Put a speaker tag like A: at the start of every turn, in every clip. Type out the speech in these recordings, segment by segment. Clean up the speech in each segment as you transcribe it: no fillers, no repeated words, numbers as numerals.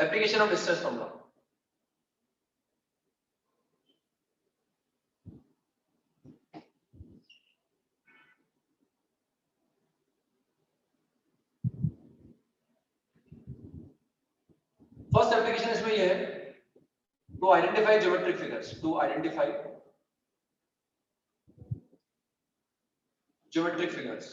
A: Application of distance formula. First application इसमें ये है to identify geometric figures, to identify geometric figures.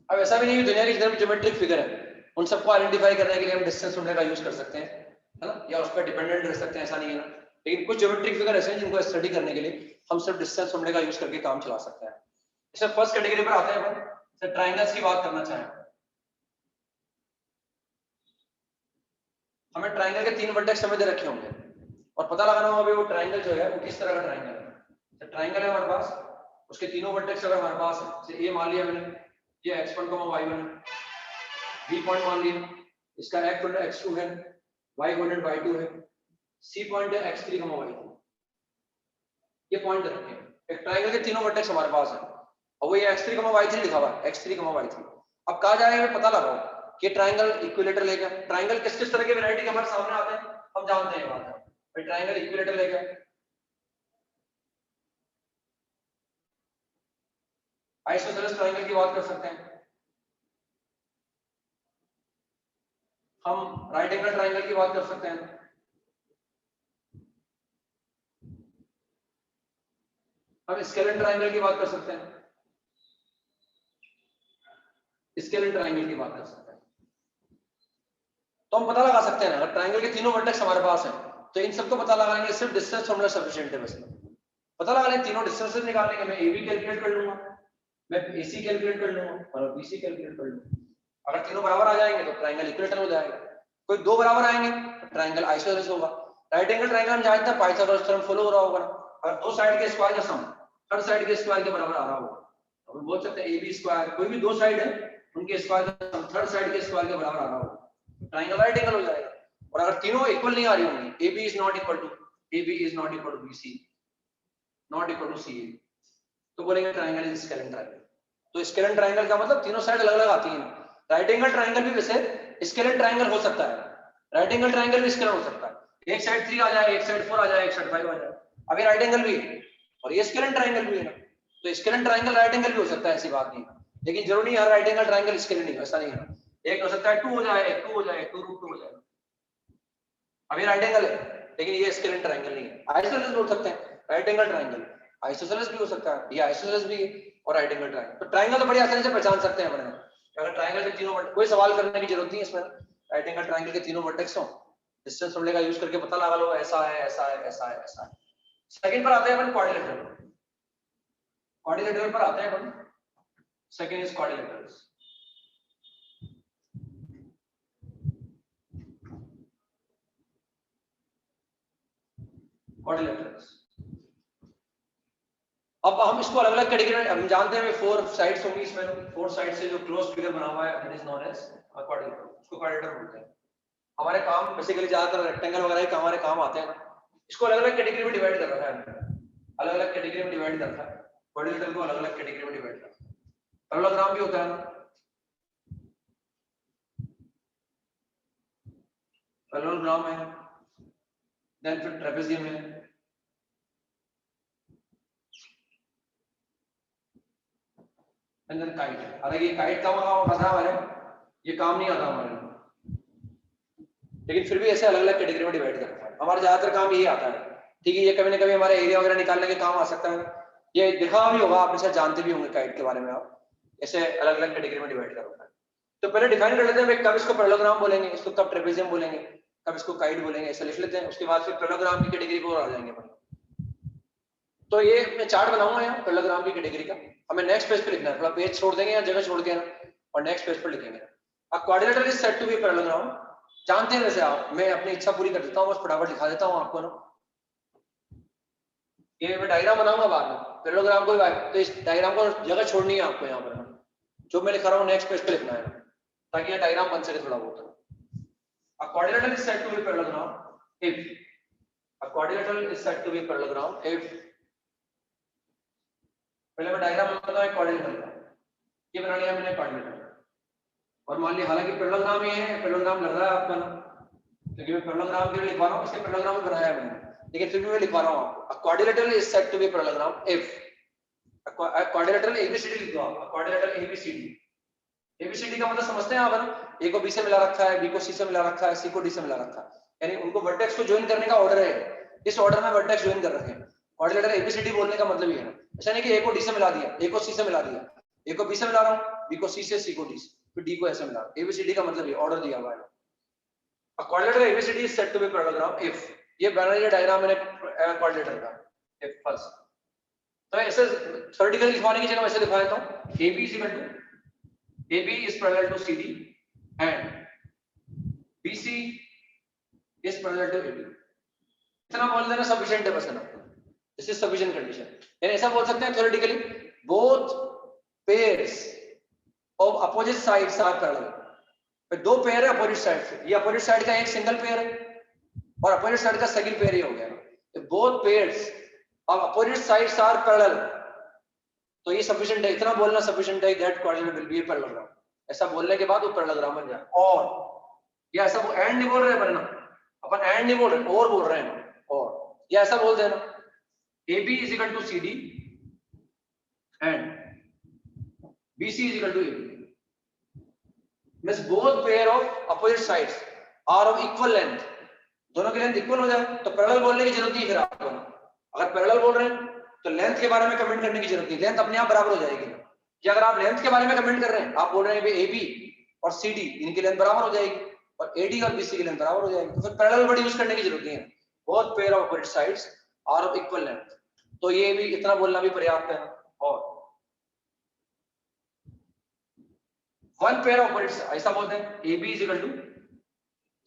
A: अब ऐसा भी नहीं है दुनिया के जितने भी ज्योमेट्रिक फिगर है उन सबको आइडेंटिफाई करने के लिए हम डिस्टेंस फॉर्मूला का यूज कर सकते हैं, है ना, या उस पर डिपेंडेंट रह सकते हैं, ऐसा नहीं है ना। लेकिन कुछ ज्योमेट्रिक फिगर ऐसे हैं जिनको स्टडी करने के लिए हम सिर्फ डिस्टेंस फॉर्मूला का यूज करके काम चला सकते हैं। इसमें फर्स्ट कैटेगरी पर आते हैं अपन, जैसे ट्राइंगल्स की बात करना चाहें, हमें ट्राइंगल के 3 वर्टेक्स हमें दे रखे होंगे और पता लगाना होगा वो ट्राइंगल जो है वो किस तरह का ट्राइंगल है। तो ट्राइंगल है हमारे पास, उसके तीनों वर्टेक्स अगर हमारे पास है, जैसे ए मान लिया मैंने, ये x1, y1 है, बी पॉइंट मान लिया, इसका x कोऑर्डिनेट x2 है, y कोऑर्डिनेट y2 है, सी पॉइंट है x3, y3। ये पॉइंट रखे हैं, एक ट्राइंगल के तीनों वर्टेक्स हमारे पास है और वो ये x3, y3 लिखा हुआ है, x3, y3। अब कहा जाएगा पता लगाओ कि ट्राइंगल इक्विलेटरल है क्या। ट्राइंगल किस किस तरह के वैरायटी के हमारे सामने आते हैं हम जानते हैं बात है, भाई ट्राइंगल इक्विलेटरल है क्या। आइसोसेलेस ट्राइंगल की बात कर सकते हैं, हम राइट एंगल ट्राइंगल की बात कर सकते हैं, हम स्केलेन ट्राइंगल की बात कर सकते हैं, स्केलेन ट्राइंगल की बात कर सकते हैं। तो हम पता लगा सकते हैं ना, अगर ट्राइंगल के तीनों वर्टेक्स हमारे पास हैं तो इन सबको पता लगाएंगे सिर्फ डिस्टेंस फॉर्मूला सफिशिएंट है। बस पता लगा लें, तीनों डिस्टेंसेस निकालेंगे, मैं AB कैलकुलेट कर लूंगा, मैं AC कैलकुलेट कर लूंगा और BC कैलकुलेट कर लूंगा। अगर तीनों बराबर आ जाएंगे तो ट्राइंगल इक्विलेटरल हो जाएगा, कोई दो बराबर आएंगे तो ट्राइंगल आइसोसेलेस होगा। राइट एंगल ट्राइंगल हम जानते हैं पाइथागोरस थ्योरम फॉलो हो रहा होगा, अगर दो साइड के स्क्वायर का सम थर्ड साइड के स्क्वायर के बराबर आ रहा होगा तो हम बोल सकते हैं AB स्क्वायर, कोई भी दो साइड है उनके स्क्वायर का सम थर्ड साइड के स्क्वायर के बराबर आ रहा होगा, ट्राइंगल राइट एंगल हो जाएगा। और अगर तीनों इक्वल नहीं आ रही होंगी, AB is not equal to BC not equal to CA, तो बोलेंगे ट्राइंगल इज स्केलेन ट्राइंगल। तो स्केलेन ट्राइंगल का मतलब तीनों साइड अलग अलग आती हैं। राइट एंगल ट्राइंगल भी वैसे स्केलेन ट्राइंगल हो सकता है, राइट एंगल ट्राइंगल भी स्केलेन हो सकता है, एक साइड 3 आ जाए, एक साइड 4 आ जाए, एक साइड 5 आ जाए, अभी राइट एंगल भी है और ये स्केलेन ट्राइंगल भी है ना। तो स्केलेन ट्राइंगल राइट एंगल भी हो सकता है, ऐसी बात नहीं है, लेकिन जरूरी नहीं है राइट एंगल ट्राइंगल स्केलेन नहीं, ऐसा नहीं है। एक हो सकता है 2 हो जाए, 2 हो जाए, 2√2 हो जाए, अभी राइट एंगल है लेकिन ये स्केलेन ट्राइंगल नहीं है। आइसोसेलेस बोल सकते हैं, राइट एंगल ट्राइंगल आइसोसेलेस भी हो सकता है, ये आइसोसेलेस भी है और राइट एंगल ट्राइंगल। तो ट्राइंगल तो बड़ी आसानी से पहचान सकते हैं अपने, अगर ट्राइंगल के तीनों कोई सवाल करने की जरूरत नहीं है इसमें, राइट एंगल ट्राइंगल के तीनों वर्टेक्स हो, डिस्टेंस फॉर्मूले का यूज करके पता लगा लो ऐसा है ऐसा है ऐसा है ऐसा है। सेकंड पर आते हैं अपन क्वाड्रिलेटरल, क्वाड्रिलेटरल पर आते हैं अपन, सेकंड इज क्वाड्रिलेटरल्स। क्वाड्रिलेटरल्स अब हम इसको अलग अलग कैटेगरी में हम जानते हैं, 4 साइड्स होंगी इसमें, 4 साइड से जो क्लोज फिगर बना हुआ है that is known as quadrilateral, उसको क्वाड्रिलेटरल बोलते हैं। हमारे काम बेसिकली ज्यादातर रेक्टेंगल वगैरह के हमारे काम आते हैं, इसको अलग अलग कैटेगरी में डिवाइड कर रखा है, अलग अलग कैटेगरी में डिवाइड कर रखा है, क्वाड्रिलेटरल को अलग अलग कैटेगरी में डिवाइड कर रखा है। पैरेललोग्राम भी होता है ना, पैरेललोग्राम है, देन फिर ट्रेपेजियम है, एंड देन काइट है। हालांकि ये काइट काम आता है हमारे, ये काम नहीं आता हमारे, लेकिन फिर भी ऐसे अलग अलग कैटेगरी में डिवाइड कर रखा है। हमारा ज्यादातर काम यही आता है, ठीक है, ये कभी ना कभी हमारे एरिया वगैरह निकालने के काम आ सकता है, ये दिखा भी होगा, आप शायद जानते भी होंगे काइट के बारे में, आप ऐसे अलग अलग कैटेगरी में डिवाइड कर रखा है। तो पहले डिफाइन कर लेते हैं कब इसको पैरेललोग्राम बोलेंगे, इसको कब ट्रेपेजियम बोलेंगे, कब इसको काइट बोलेंगे, ऐसे लिख लेते हैं, उसके बाद फिर पैरेललोग्राम की कैटेगरी को आ जाएंगे अपन। तो ये मैं चार्ट बनाऊंगा यहाँ पैरेललोग्राम की कैटेगरी का, हमें नेक्स्ट पेज पे लिखना है, थोड़ा पेज छोड़ देंगे या जगह छोड़ के और नेक्स्ट पेज पर लिखेंगे। अब quadrilateral is said to be parallelogram, जानते हैं वैसे आप, मैं अपनी इच्छा पूरी कर देता हूँ, बस फटाफट दिखा देता हूँ आपको ना, ये मैं डायग्राम बनाऊंगा बाद में पैरेललोग्राम को, तो इस डायग्राम को जगह छोड़नी है आपको यहाँ पर, जो मैं लिखा रहा हूँ नेक्स्ट पेज पे लिखना है ताकि ये डायग्राम बन सके थोड़ा बहुत। A quadrilateral is said to be parallelogram if a quadrilateral is said to be parallelogram if पहले मैं डायग्राम बनाता हूं क्वाड्रिलेटरल का, ये बना लिया मैंने क्वाड्रिलेटरल। और मान लिया हालांकि पैरेललोग्राम ये है, पैरेललोग्राम लग रहा है आपका ना, क्योंकि मैं पैरेललोग्राम के लिए लिखवा रहा हूं, इसके पैरेललोग्राम भी बनाया है मैंने, लेकिन फिर भी मैं लिखवा रहा हूं आपको। A quadrilateral is said to be parallelogram if quadrilateral ABCD लिख दो आप, क्वाड्रिलेटरल एबीसीडी। एबीसीडी का मतलब समझते हैं आप ना, ए को बी से मिला रखा है, बी को सी से मिला रखा है, सी को डी से मिला रखा है, यानी उनको वर्टेक्स को ज्वाइन करने का ऑर्डर है, इस ऑर्डर में वर्टेक्स ज्वाइन कर रखे हैं। क्वाड्रिलेटरल एबीसीडी बोलने का मतलब ये है, ऐसा नहीं कि ए को डी से मिला दिया, ए को सी से मिला दिया, ए को बी से मिला रहा हूं, बी को सी से, सी को डी से, फिर डी को ऐसे मिला रहा हूं। एबीसीडी का मतलब ये ऑर्डर दिया हुआ है। A quadrilateral ABCD is said to be parallelogram if, ये बना लिया डायग्राम मैंने क्वाड्रिलेटरल का, if फर्स्ट। तो ऐसे थ्योरेटिकली लिखवाने की जगह वैसे लिखवा देता हूं, AB is equal to, AB is parallel to CD and BC is parallel to AB। इतना बोल देना सफिशिएंट है बस ना, दिस इज सफिशिएंट कंडीशन। यानी ऐसा बोल सकते हैं theoretically, both pairs of opposite sides are parallel. दो पेयर है अपोजिट साइड से, ये अपोजिट साइड का एक सिंगल पेयर है और अपोजिट साइड का सेकंड पेयर ही हो गया। Both pairs of opposite sides are parallel, तो ये सफिशिएंट है, इतना बोलना सफिशिएंट है that quadrilateral will be a parallelogram. ऐसा बोलने के बाद वो पैरेललोग्राम बन जाए। और ये ऐसा वो एंड नहीं बोल रहे बनना, अपन एंड नहीं बोल रहे, और बोल रहे हैं, और ये ऐसा बोल देना AB is equal to CD and BC is equal to AB। Means both pair of opposite sides are of equal length, दोनों की लेंथ इक्वल हो जाए तो पैरेलल बोलने की जरूरत नहीं फिर आपको। अगर पैरेलल बोल रहे हैं तो लेंथ के बारे में कमेंट करने की जरूरत नहीं, लेंथ अपने आप बराबर हो जाएगी। कि अगर आप लेंथ के बारे में कमेंट कर रहे हैं, आप बोल रहे हैं कि AB और CD इनकी लेंथ बराबर हो जाएगी और AD और BC की लेंथ बराबर हो जाएगी, तो फिर पैरेलल वर्ड यूज करने की जरूरत नहीं है। Both pair of opposite sides are of equal length, तो ये भी इतना बोलना भी पर्याप्त है। और वन पेयर ऑफ ऑपोजिट्स ऐसा बोलते हैं AB is equal to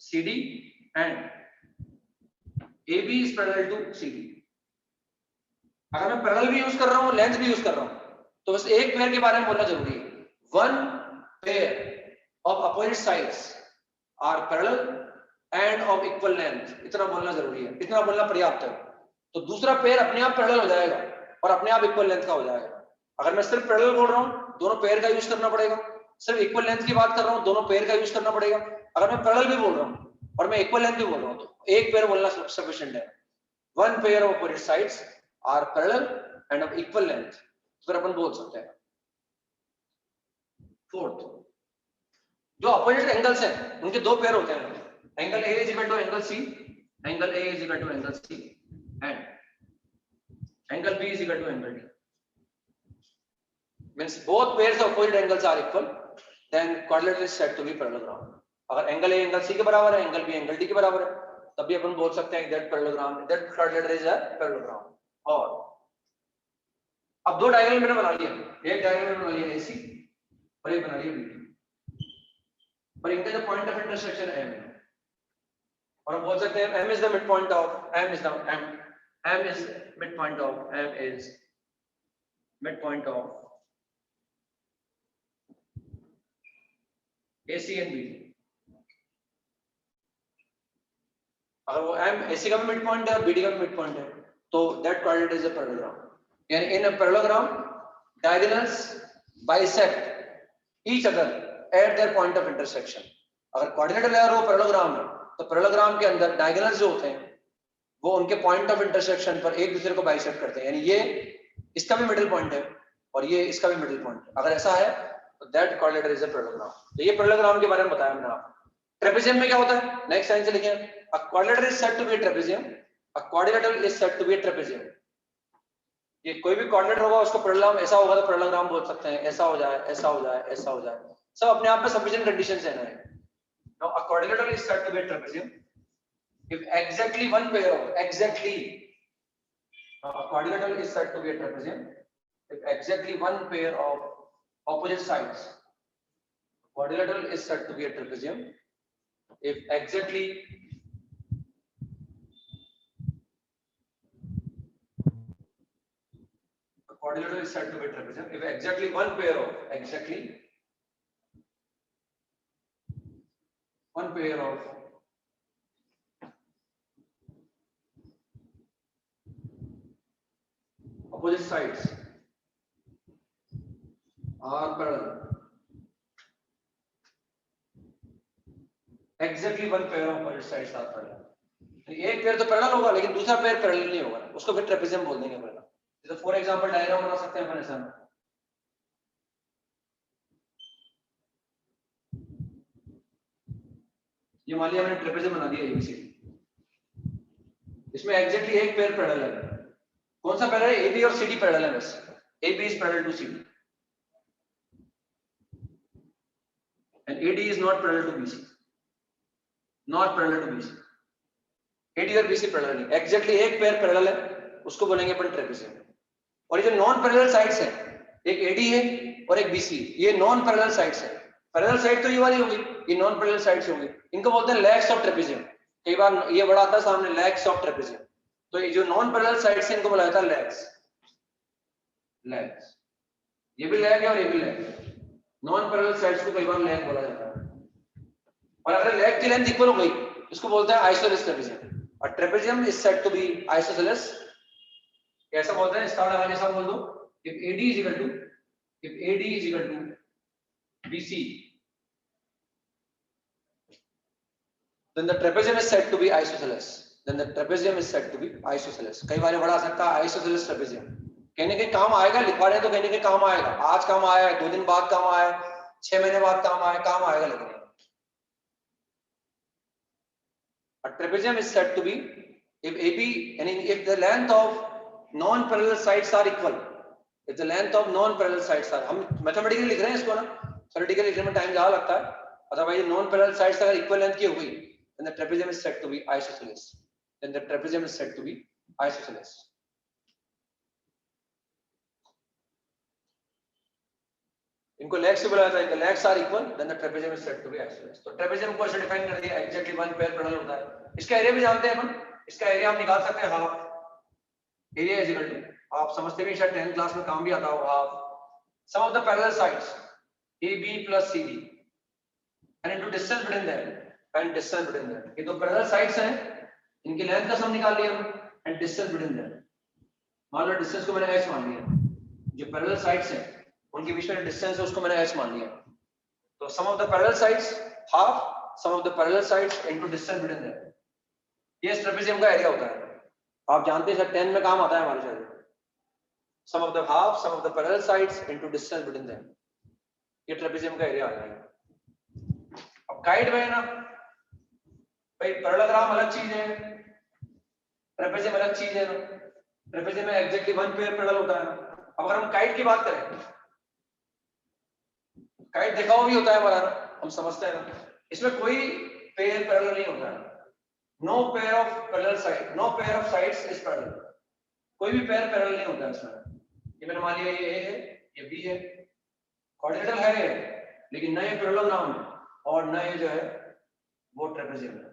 A: CD and AB is parallel to CD। अगर मैं पैरेलल भी यूज कर रहा हूं, लेंथ भी यूज कर रहा हूं, तो बस एक पेयर के बारे में बोलना जरूरी है। One pair of opposite sides are parallel and of equal length, इतना बोलना जरूरी है, इतना बोलना पर्याप्त है। तो दूसरा पेयर अपने आप पैरेलल हो जाएगा और अपने आप इक्वल लेंथ का हो जाएगा। अगर मैं सिर्फ पैरेलल बोल रहा हूं, दोनों पेयर का यूज करना पड़ेगा। सिर्फ इक्वल लेंथ की बात कर रहा हूं, दोनों पेयर का यूज करना पड़ेगा। अगर मैं पैरेलल भी बोल रहा हूं और मैं इक्वल लेंथ भी बोल रहा हूं, तो एक पेयर बोलना सफिशिएंट है। One pair of opposite sides are parallel and of equal length, फिर अपन बोल सकते हैं। फोर्थ, जो अपोजिट एंगल्स हैं उनके दो पेयर होते हैं, angle A is equal to angle C, angle A is equal to angle C and angle B is equal to angle D। means both pairs of opposite angles are equal, then quadrilateral is said to be parallelogram। अगर angle A angle C के बराबर है, angle B angle D के बराबर है, तब भी अपन बोल सकते हैं that parallelogram, that quadrilateral is a parallelogram। और अब दो डायगोनल मैंने बना लिया, एक डायगोनल बना लिया AC और एक बना लिया BD, और इनका जो पॉइंट ऑफ इंटरसेक्शन M है, और हम बोल सकते हैं M is the midpoint of M is the M is midpoint of M is midpoint of AC and BD। अगर वो M AC का भी मिड पॉइंट है और BD का भी मिड पॉइंट है, तो that quadrant is a parallelogram। यानी in a parallelogram diagonals bisect each other at their point of intersection। अगर quadrilateral है और वो parallelogram है, तो parallelogram के अंदर diagonals जो होते हैं वो उनके पॉइंट ऑफ इंटरसेक्शन पर एक दूसरे को बाइसेक्ट करते हैं। यानी ये इसका भी मिडिल पॉइंट है और ये इसका भी मिडिल पॉइंट है। अगर ऐसा है तो that quadrilateral is a parallelogram। तो ये parallelogram के बारे में बताया मैंने आपको। ट्रेपेजियम में क्या होता है, नेक्स्ट लाइन से लिखें, a quadrilateral is said to be a trapezium, a quadrilateral is said to be a trapezium। ये कोई भी quadrilateral होगा उसको parallelogram ऐसा होगा तो parallelogram बोल सकते हैं, ऐसा हो जाए, ऐसा हो जाए, ऐसा हो जाए, सब अपने आप में sufficient conditions है ना। Now a quadrilateral is said to be a trapezium if exactly one pair of a quadrilateral is said to be a trapezium if exactly one pair of opposite sides, quadrilateral is said to be a trapezium if exactly quadrilateral is said to be a trapezium if exactly one pair of opposite sides are parallel exactly one pair of opposite sides are parallel. एक pair तो parallel होगा लेकिन दूसरा pair parallel नहीं होगा, उसको फिर trapezium बोल देंगे पहले। जैसे फॉर एग्जांपल डायग्राम बना सकते हैं अपन ऐसा, ये मान लिया मैंने ट्रेपेजियम बना दिया एबीसी, इसमें एग्जैक्टली एक पेयर पैरेलल है। कौन सा पैरेलल है? एबी और सीडी पैरेलल है बस, AB is parallel to CD and AD is not parallel to BC, not parallel to BC। AD और BC पैरेलल नहीं, एग्जैक्टली एक पेयर पैरेलल है, उसको बोलेंगे अपन ट्रेपेजियम। और ये जो नॉन पैरेलल साइड्स है, एक AD है और एक BC, ये नॉन पैरेलल साइड्स है। पैरेलल साइड तो ये वाली होगी, ये नॉन पैरेलल साइड्स होंगी, इनको बोलते हैं लेग्स ऑफ ट्रेपेजियम। कई बार ये बड़ा आता है सामने, लेग्स ऑफ ट्रेपेजियम। तो ये जो नॉन पैरेलल साइड्स है इनको बोला जाता है लेग्स, लेग्स। ये भी लेग है और ये भी लेग है। नॉन पैरेलल साइड्स को कई बार लेग बोला जाता है। और अगर लेग की लेंथ इक्वल हो गई इसको बोलते हैं आइसोसेलेस ट्रेपेजियम। और trapezium is said to be isosceles. कैसा बोलते हैं? स्टार लगाने से बोल दो, if AD is equal to BC then the trapezium is said to be isosceles, then the trapezium is said to be isosceles। कई बार बढ़ा सकता है आइसोसेलेस ट्रेपेजियम, कहने के काम आएगा, लिखवा रहे हैं तो कहने के काम आएगा, आज काम आया, 2 दिन बाद काम आया, 6 महीने बाद काम आया, काम आएगा। लेकिन a trapezium is said to be if AB and if the length of non-parallel sides are equal, if the length of non-parallel sides are, हम मैथमेटिकली लिख रहे हैं इसको ना, थ्योरेटिकली लिखने में टाइम ज्यादा लगता है, अदरवाइज नॉन-पैरेलल साइड्स अगर इक्वल लेंथ की हो गई then the trapezium is said to be isosceles, then the trapezium is said to be isosceles। इनको लेग्स से बुलाया जाता है, legs are equal then the trapezium is said to be isosceles. तो ट्रेपेजियम को ऐसे डिफाइन कर दिया, एग्जैक्टली वन पेयर पैरेलल होता है। इसका एरिया भी जानते हैं अपन, इसका एरिया हम निकाल सकते हैं half. Area is equal to, आप समझते भी शायद 10th क्लास में काम भी आता हो, half sum of the parallel sides AB plus CD and into distance between them and distance between them। ये दो पैरेलल साइड्स हैं, इनकी लेंथ का सम निकाल लिया हमने एंड डिस्टेंस बिटवीन देम। मान लो डिस्टेंस को मैंने h मान लिया, जो पैरेलल साइड्स हैं उनके बीच में डिस्टेंस है उसको मैंने h मान लिया। तो sum of the parallel sides half sum of the parallel sides into distance between them, ये ट्रेपेजियम का एरिया होता है। आप जानते हैं सर 10 में काम आता है हमारे शायद, sum of the half sum of the parallel sides into distance between them, ये ट्रेपेजियम का एरिया आ जाएगा। अब गाइड में है ना भाई, पैरेललोग्राम अलग चीज है, ट्रेपेजियम अलग चीज है ना। ट्रेपेजियम में एग्जैक्टली वन पेयर पैरेलल होता है ना। अब अगर हम काइट की बात करें, काइट देखा हुआ भी होता है हमारा, हम समझते हैं ना, इसमें कोई पेयर पैरेलल नहीं होता है। No pair of parallel side, no pair of sides is parallel, कोई भी पेयर पैरेलल नहीं होता है इसमें। ये मैंने मान लिया ये A है, ये B है, कोऑर्डिनेटर है लेकिन नए पैरेललोग्राम है, और नए जो है वो ट्रेपेजियम है।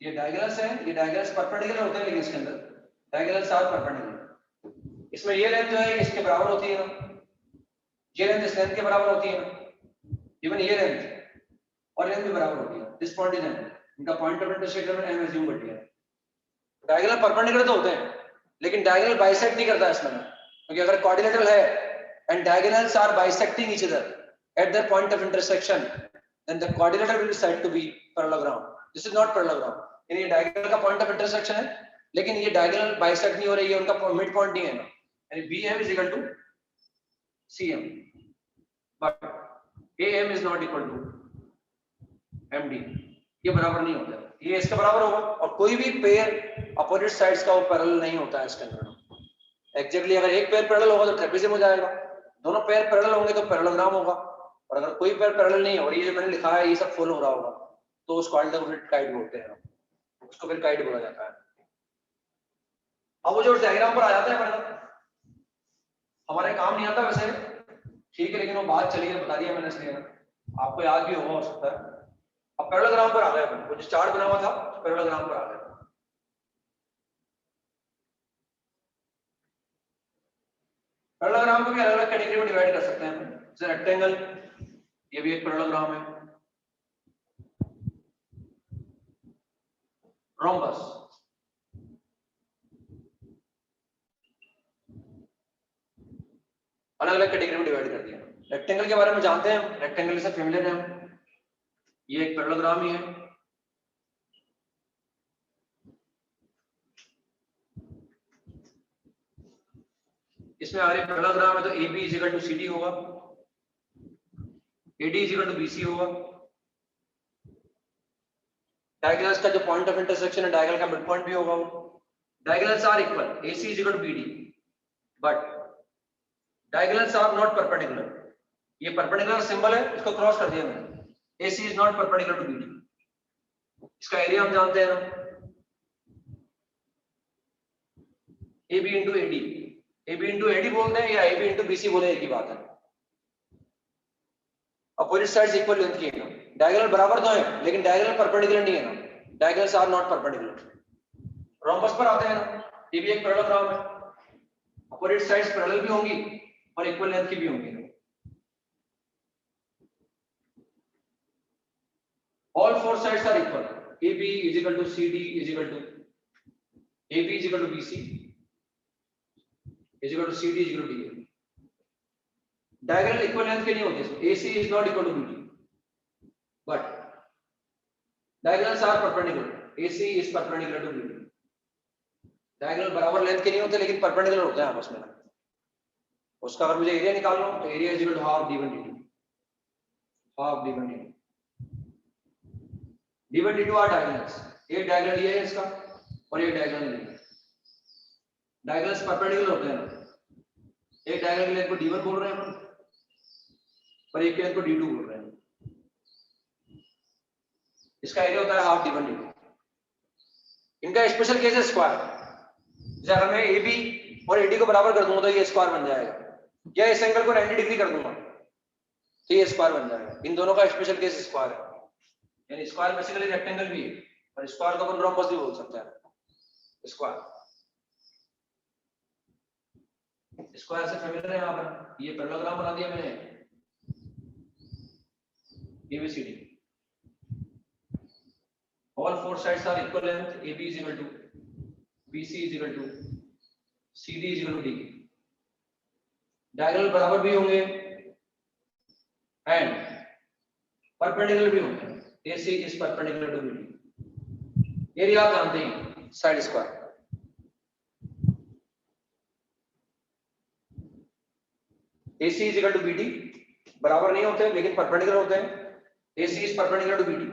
A: ये डायगोनल्स है, ये डायगोनल्स परपेंडिकुलर होते हैं, लेकिन इसके अंदर डायगोनल्स आर परपेंडिकुलर। इसमें ये लेंथ जो है इसके बराबर होती है ना, ये लेंथ इस लेंथ के बराबर होती है ना, इवन ये लेंथ और लेंथ भी बराबर होती है। दिस पॉइंट इज एम, इनका पॉइंट ऑफ इंटरसेक्शन में एम एज्यूम कर लिया। डायगोनल परपेंडिकुलर तो होते हैं लेकिन डायगोनल बाइसेक्ट नहीं करता इसमें, क्योंकि अगर कोऑर्डिनेटर है and diagonals are bisecting each other at the point of intersection, then the coordinator will be said to be parallelogram. This is not parallelogram, यानी ये डायगोनल का पॉइंट ऑफ इंटरसेक्शन है लेकिन ये डायगोनल बाइसेक्ट नहीं हो रही है, उनका मिड पॉइंट नहीं है ना, यानी BM is equal to CM but AM is not equal to MD, ये बराबर नहीं होता है, ये इसके बराबर होगा। और कोई भी पेयर अपोजिट साइड्स का वो पैरेलल नहीं होता है इसके अंदर। एग्जैक्टली अगर एक पेयर पैरेलल होगा तो ट्रेपेजियम हो जाएगा, दोनों पेयर पैरेलल होंगे तो पैरेललोग्राम होगा, और अगर कोई पेयर पैरेलल नहीं है और ये जो मैंने लिखा है ये सब फॉलो हो रहा होगा तो उसको अल्टरनेट काइट बोलते हैं, उसको फिर काइट बोला जाता है। अब वो जो डायग्राम पर आ जाता है मतलब हमारे काम नहीं आता वैसे, ठीक है, लेकिन वो बात चली है, बता दिया मैंने इसलिए ना, आपको याद भी होगा हो सकता है। अब पैरेललोग्राम पर आ गए, वो जो चार्ट बना हुआ था पैरेललोग्राम पर आ गए। पैरेललोग्राम को भी अलग अलग कैटेगरी में डिवाइड कर सकते हैं। जैसे रेक्टेंगल, ये भी एक पैरेललोग्राम है। रोम्बस, अलग अलग कैटेगरी में डिवाइड कर दिया। रेक्टेंगल के बारे में जानते हैं हम, रेक्टेंगल से फेमिलियर हैं हम। ये एक पैरेललोग्राम ही है। इसमें अगर पैरेललोग्राम है तो AB is equal to CD होगा, AD is equal to BC होगा। डायगोनल्स का जो पॉइंट ऑफ इंटरसेक्शन है डायगोनल का मिड पॉइंट भी होगा वो। Diagonals are equal, AC is equal to BD, but diagonals are not perpendicular. ये परपेंडिकुलर सिंबल है, इसको क्रॉस कर दिया मैंने। AC is not perpendicular to BD। इसका एरिया हम जानते हैं, AB into AD। AB into AD बोलते हैं या AB इंटू BC बोले, एक ही बात है। अपोजिट साइड्स इक्वल लेंथ की है ना, डायगोनल बराबर तो है लेकिन डायगोनल परपेंडिकुलर नहीं है ना, diagonals are not perpendicular. Rhombus पर आते हैं ना, ये भी एक पैरेललोग्राम है, अपोजिट साइड्स पैरेलल भी होंगी और इक्वल लेंथ की भी होंगी। All four sides are equal, AB is equal to CD is equal to AB is equal to BC is equal to CD is equal to DA। Diagonal equal length के नहीं होते इसमें, AC is not equal to BD, but diagonals are perpendicular, AC is perpendicular to BD। Diagonal बराबर length के नहीं होते लेकिन perpendicular होते हैं आपस में। उसका अगर मुझे एरिया निकालना हो तो area is equal to half D1 D2, half D1 D2। D1 D2 are diagonals, एक डायगोनल ये है इसका और एक डायगोनल ये है। डायगोनल्स परपेंडिकुलर होते हैं ना, एक डायगोनल के लेंथ को D1 बोल रहे हैं हम और एक के लेंथ को D2 बोल रहे हैं। इसका एरिया होता है हाफ D1 D2। इनका स्पेशल केस है स्क्वायर। जैसे अगर मैं AB और AD को बराबर कर दूंगा तो ये स्क्वायर बन जाएगा, या इस एंगल को 90 डिग्री कर दूंगा तो ये स्क्वायर बन जाएगा। इन दोनों का स्पेशल केस स्क्वायर है, यानी स्क्वायर बेसिकली रेक्टेंगल भी है और स्क्वायर को अपन रोम्बस भी बोल सकते हैं। स्क्वायर स्क्वायर से फेमिलियर है यहाँ पर, ये पैरेललोग्राम बना दिया मैंने, ABCD। All four sides are equal length, AB is equal to BC is equal to CD is equal to D। Diagonal बराबर भी होंगे एंड परपेंडिकुलर भी होंगे, AC is perpendicular to BD। Area आप जानते हैं, side square. AC is equal to BD, बराबर नहीं होते लेकिन परपेंडिकुलर होते हैं। AC is perpendicular to BD।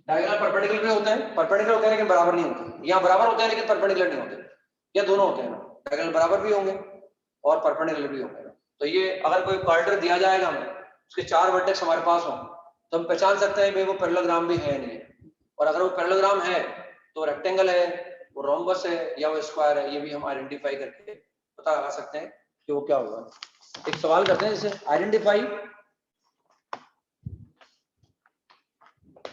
A: Diagonal perpendicular भी होते हैं, परपेंडिकुलर होते हैं लेकिन बराबर नहीं होते। यहाँ बराबर होते हैं लेकिन परपेंडिकुलर नहीं होते, या दोनों होते हैं ना, डायगोनल बराबर भी होंगे और परपेंडिकुलर भी होंगे। तो ये अगर कोई क्वाड्रेंट दिया जाएगा हमें, उसके 4 वर्टेक्स हमारे पास हो तो हम पहचान सकते हैं भाई वो पैरेललोग्राम भी है नहीं है। और अगर वो पैरेललोग्राम है तो रेक्टेंगल है, वो रोम्बस है या वो स्क्वायर है, ये भी हम आइडेंटिफाई करके पता लगा सकते हैं कि वो क्या होगा। एक सवाल करते हैं, जैसे आइडेंटिफाई